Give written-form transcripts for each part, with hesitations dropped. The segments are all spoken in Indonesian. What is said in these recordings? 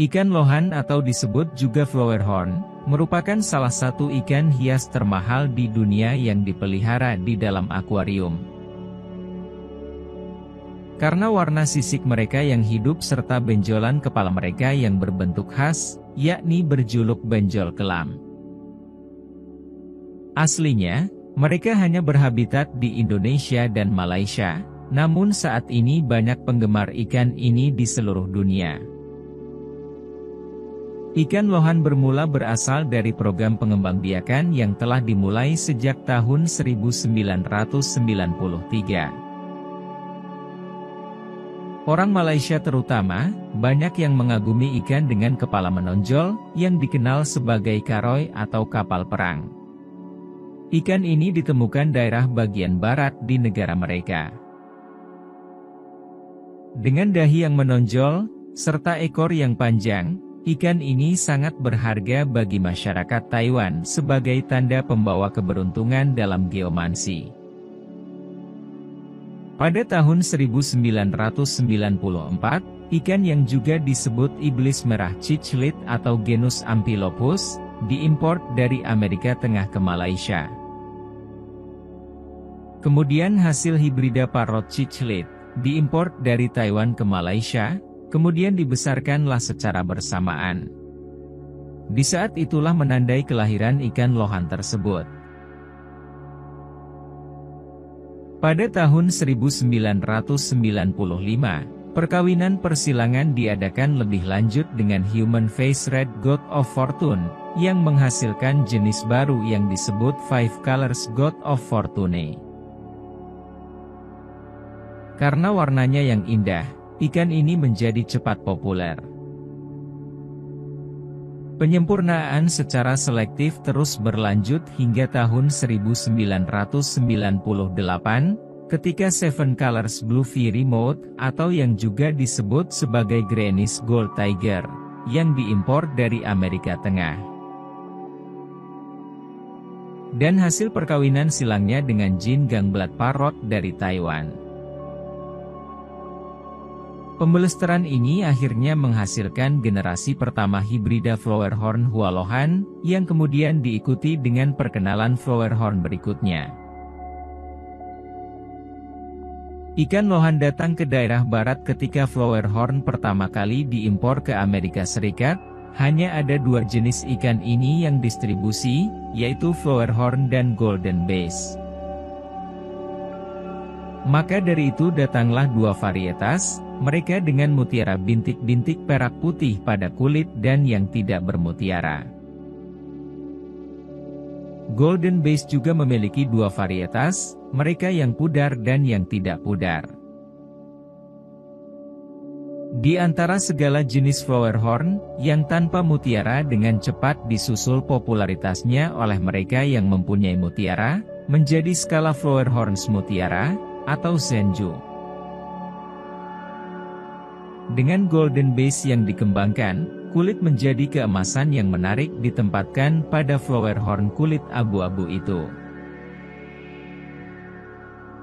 Ikan lohan atau disebut juga flowerhorn, merupakan salah satu ikan hias termahal di dunia yang dipelihara di dalam akuarium. Karena warna sisik mereka yang hidup serta benjolan kepala mereka yang berbentuk khas, yakni berjuluk benjol kelam. Aslinya, mereka hanya berhabitat di Indonesia dan Malaysia, namun saat ini banyak penggemar ikan ini di seluruh dunia. Ikan lohan bermula berasal dari program pengembangbiakan yang telah dimulai sejak tahun 1993. Orang Malaysia terutama, banyak yang mengagumi ikan dengan kepala menonjol, yang dikenal sebagai karoy atau kapal perang. Ikan ini ditemukan daerah bagian barat di negara mereka. Dengan dahi yang menonjol, serta ekor yang panjang, ikan ini sangat berharga bagi masyarakat Taiwan sebagai tanda pembawa keberuntungan dalam geomansi. Pada tahun 1994, ikan yang juga disebut iblis merah cichlid atau genus Amphilophus, diimpor dari Amerika Tengah ke Malaysia. Kemudian hasil hibrida parrot cichlid, diimpor dari Taiwan ke Malaysia, kemudian dibesarkanlah secara bersamaan. Di saat itulah menandai kelahiran ikan lohan tersebut. Pada tahun 1995, perkawinan persilangan diadakan lebih lanjut dengan Human Face Red God of Fortune, yang menghasilkan jenis baru yang disebut Five Colors God of Fortune. Karena warnanya yang indah, ikan ini menjadi cepat populer. Penyempurnaan secara selektif terus berlanjut hingga tahun 1998, ketika Seven Colors Blue Fairy Mode, atau yang juga disebut sebagai Greenish Gold Tiger, yang diimpor dari Amerika Tengah. Dan hasil perkawinan silangnya dengan Jin Gangblood Parrot dari Taiwan. Pembelesteran ini akhirnya menghasilkan generasi pertama hibrida flowerhorn hualohan, yang kemudian diikuti dengan perkenalan flowerhorn berikutnya. Ikan lohan datang ke daerah barat ketika flowerhorn pertama kali diimpor ke Amerika Serikat. Hanya ada dua jenis ikan ini yang distribusi, yaitu flowerhorn dan golden bass. Maka dari itu datanglah dua varietas, mereka dengan mutiara bintik-bintik perak putih pada kulit dan yang tidak bermutiara. Golden bass juga memiliki dua varietas, mereka yang pudar dan yang tidak pudar. Di antara segala jenis flowerhorn, yang tanpa mutiara dengan cepat disusul popularitasnya oleh mereka yang mempunyai mutiara, menjadi skala flowerhorns mutiara, atau senju. Dengan golden bass yang dikembangkan, kulit menjadi keemasan yang menarik ditempatkan pada flowerhorn kulit abu-abu itu.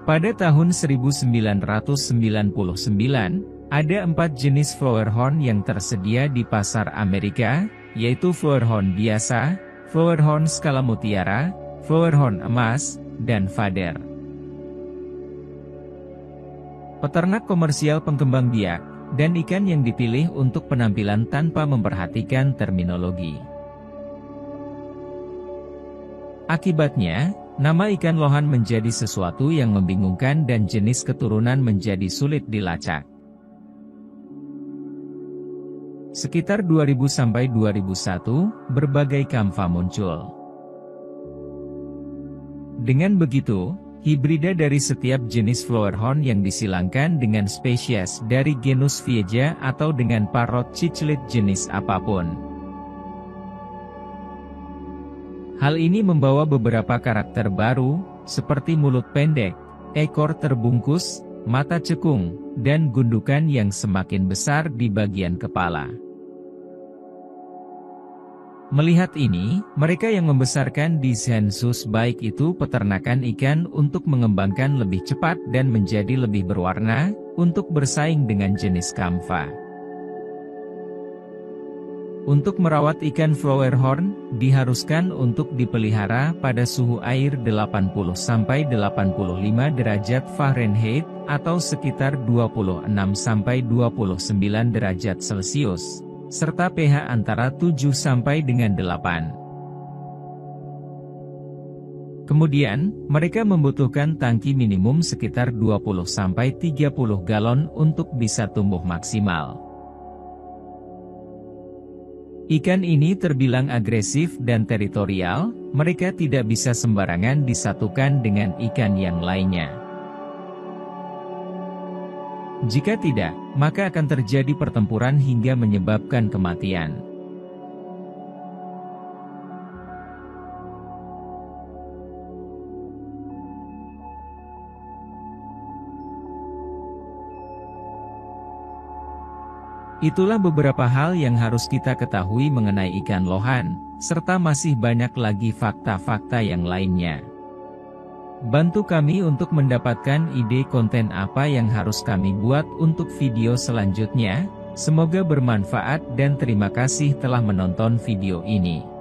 Pada tahun 1999, ada 4 jenis flowerhorn yang tersedia di pasar Amerika, yaitu flowerhorn biasa, flowerhorn skala mutiara, flowerhorn emas, dan feather. Peternak komersial pengembang biak, dan ikan yang dipilih untuk penampilan tanpa memperhatikan terminologi. Akibatnya, nama ikan lohan menjadi sesuatu yang membingungkan dan jenis keturunan menjadi sulit dilacak. Sekitar 2000 sampai 2001, berbagai kamfa muncul. Dengan begitu, hibrida dari setiap jenis flowerhorn yang disilangkan dengan spesies dari genus Vieja atau dengan parrot cichlid jenis apapun. Hal ini membawa beberapa karakter baru, seperti mulut pendek, ekor terbungkus, mata cekung, dan gundukan yang semakin besar di bagian kepala. Melihat ini, mereka yang membesarkan di sensus baik itu peternakan ikan untuk mengembangkan lebih cepat dan menjadi lebih berwarna, untuk bersaing dengan jenis kamfa. Untuk merawat ikan flowerhorn, diharuskan untuk dipelihara pada suhu air 80-85 derajat Fahrenheit, atau sekitar 26-29 derajat Celcius, serta pH antara 7 sampai dengan 8. Kemudian, mereka membutuhkan tangki minimum sekitar 20-30 galon untuk bisa tumbuh maksimal. Ikan ini terbilang agresif dan teritorial, mereka tidak bisa sembarangan disatukan dengan ikan yang lainnya. Jika tidak, maka akan terjadi pertempuran hingga menyebabkan kematian. Itulah beberapa hal yang harus kita ketahui mengenai ikan lohan, serta masih banyak lagi fakta-fakta yang lainnya. Bantu kami untuk mendapatkan ide konten apa yang harus kami buat untuk video selanjutnya. Semoga bermanfaat dan terima kasih telah menonton video ini.